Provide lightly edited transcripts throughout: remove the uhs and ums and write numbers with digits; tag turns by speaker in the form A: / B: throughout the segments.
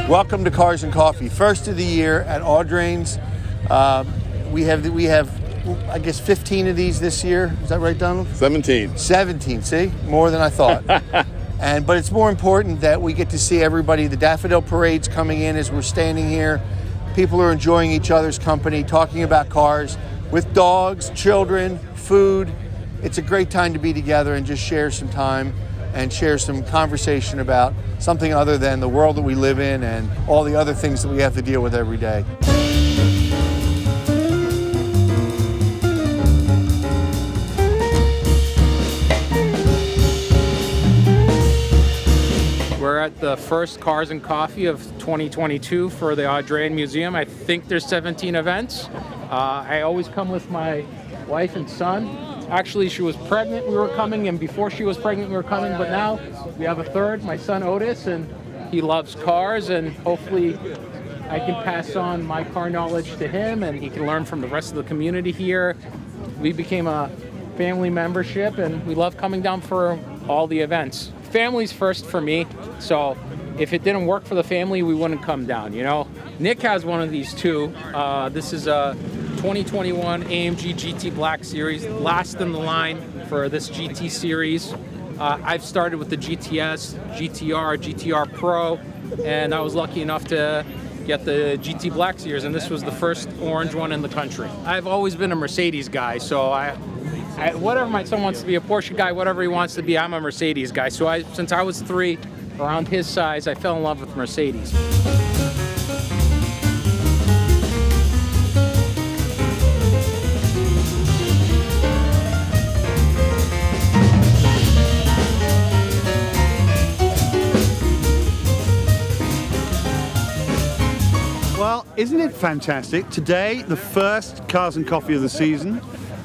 A: Welcome to Cars and Coffee, first of the year at Audrain's. We have, I guess, 15 of these this year. Is that right, Donald?
B: 17.
A: 17, see? More than I thought. But it's more important that we get to see everybody. The daffodil parade's coming in as we're standing here. People are enjoying each other's company, talking about cars with dogs, children, food. It's a great time to be together and just share some time and share some conversation about something other than the world that we live in and all the other things that we have to deal with every day.
C: We're at the first Cars and Coffee of 2022 for the Audrain Museum. I think there's 17 events. I always come with my wife and son. Actually, she was pregnant, we were coming, and before she was pregnant, we were coming, but now we have a third, my son Otis, and he loves cars, and hopefully I can pass on my car knowledge to him, and he can learn from the rest of the community here. We became a family membership, and we love coming down for all the events. Family's first for me, so if it didn't work for the family, we wouldn't come down, you know? Nick has one of these too. This is a 2021 AMG GT Black Series, last in the line for this GT series. I've started with the GTS, GTR, GTR Pro, and I was lucky enough to get the GT Black Series, and this was the first orange one in the country. I've always been a Mercedes guy, so whatever my son wants to be, a Porsche guy, whatever he wants to be, I'm a Mercedes guy. So since I was 3, around his size, I fell in love with Mercedes.
D: Well, isn't it fantastic? Today, the first Cars and Coffee of the season.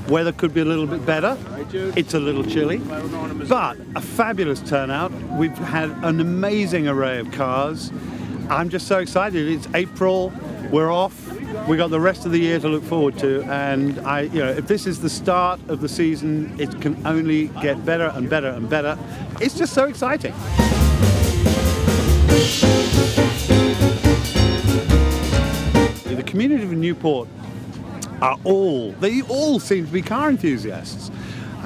D: Weather could be a little bit better. It's a little chilly, but a fabulous turnout. We've had an amazing array of cars. I'm just so excited. It's April, we're off. We got the rest of the year to look forward to, and if this is the start of the season, it can only get better and better and better. It's just so exciting. The community of Newport they all seem to be car enthusiasts.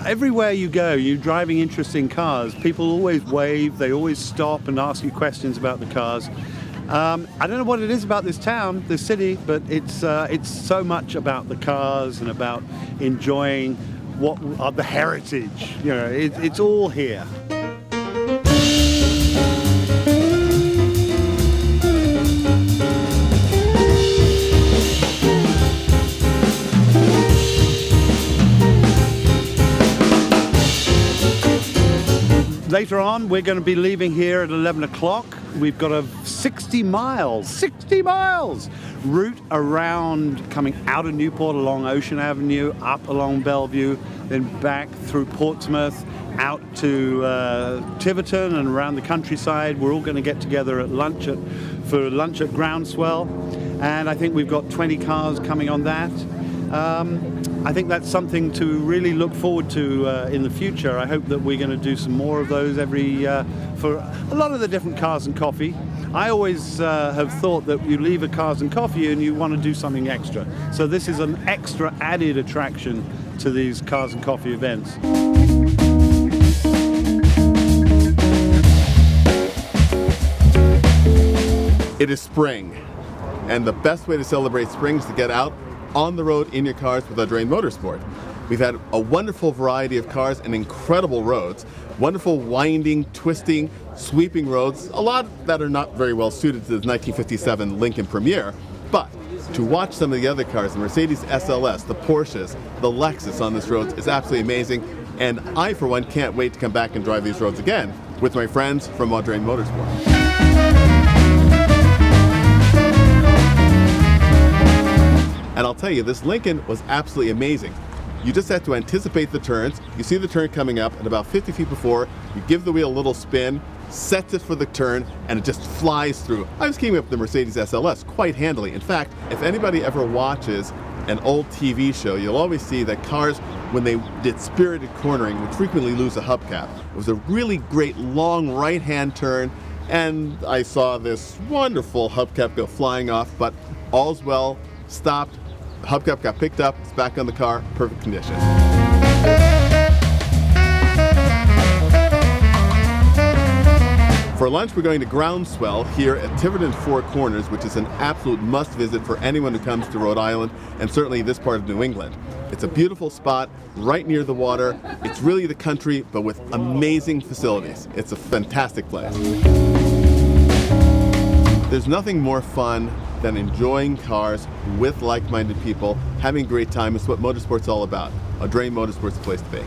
D: Everywhere you go, you're driving interesting cars. People always wave, they always stop and ask you questions about the cars. I don't know what it is about this town, this city, but it's so much about the cars and about enjoying what are the heritage. You know, it's all here. Later on, we're going to be leaving here at 11 o'clock. We've got a 60 miles route around, coming out of Newport along Ocean Avenue, up along Bellevue, then back through Portsmouth, out to Tiverton and around the countryside. We're all going to get together at for lunch at Groundswell, and I think we've got 20 cars coming on that. I think that's something to really look forward to in the future. I hope that we're going to do some more of those for a lot of the different Cars and Coffee. I always have thought that you leave a Cars and Coffee and you want to do something extra. So this is an extra added attraction to these Cars and Coffee events.
B: It is spring, and the best way to celebrate spring is to get out on the road in your cars with Audrain Motorsport. We've had a wonderful variety of cars and incredible roads, wonderful winding, twisting, sweeping roads, a lot that are not very well suited to the 1957 Lincoln Premier, but to watch some of the other cars, the Mercedes SLS, the Porsches, the Lexus on this road is absolutely amazing, and I, for one, can't wait to come back and drive these roads again with my friends from Audrain Motorsport. And I'll tell you, this Lincoln was absolutely amazing. You just have to anticipate the turns. You see the turn coming up, and about 50 feet before, you give the wheel a little spin, sets it for the turn, and it just flies through. I was keeping up the Mercedes SLS quite handily. In fact, if anybody ever watches an old TV show, you'll always see that cars, when they did spirited cornering, would frequently lose a hubcap. It was a really great long right-hand turn, and I saw this wonderful hubcap go flying off, but all's well, stopped, hubcap got picked up, it's back on the car, perfect condition. For lunch, we're going to Groundswell here at Tiverton Four Corners, which is an absolute must-visit for anyone who comes to Rhode Island, and certainly this part of New England. It's a beautiful spot, right near the water. It's really the country, but with amazing facilities. It's a fantastic place. There's nothing more fun than enjoying cars with like-minded people. Having a great time is what motorsport's all about. Audrain Motorsport's the place to be.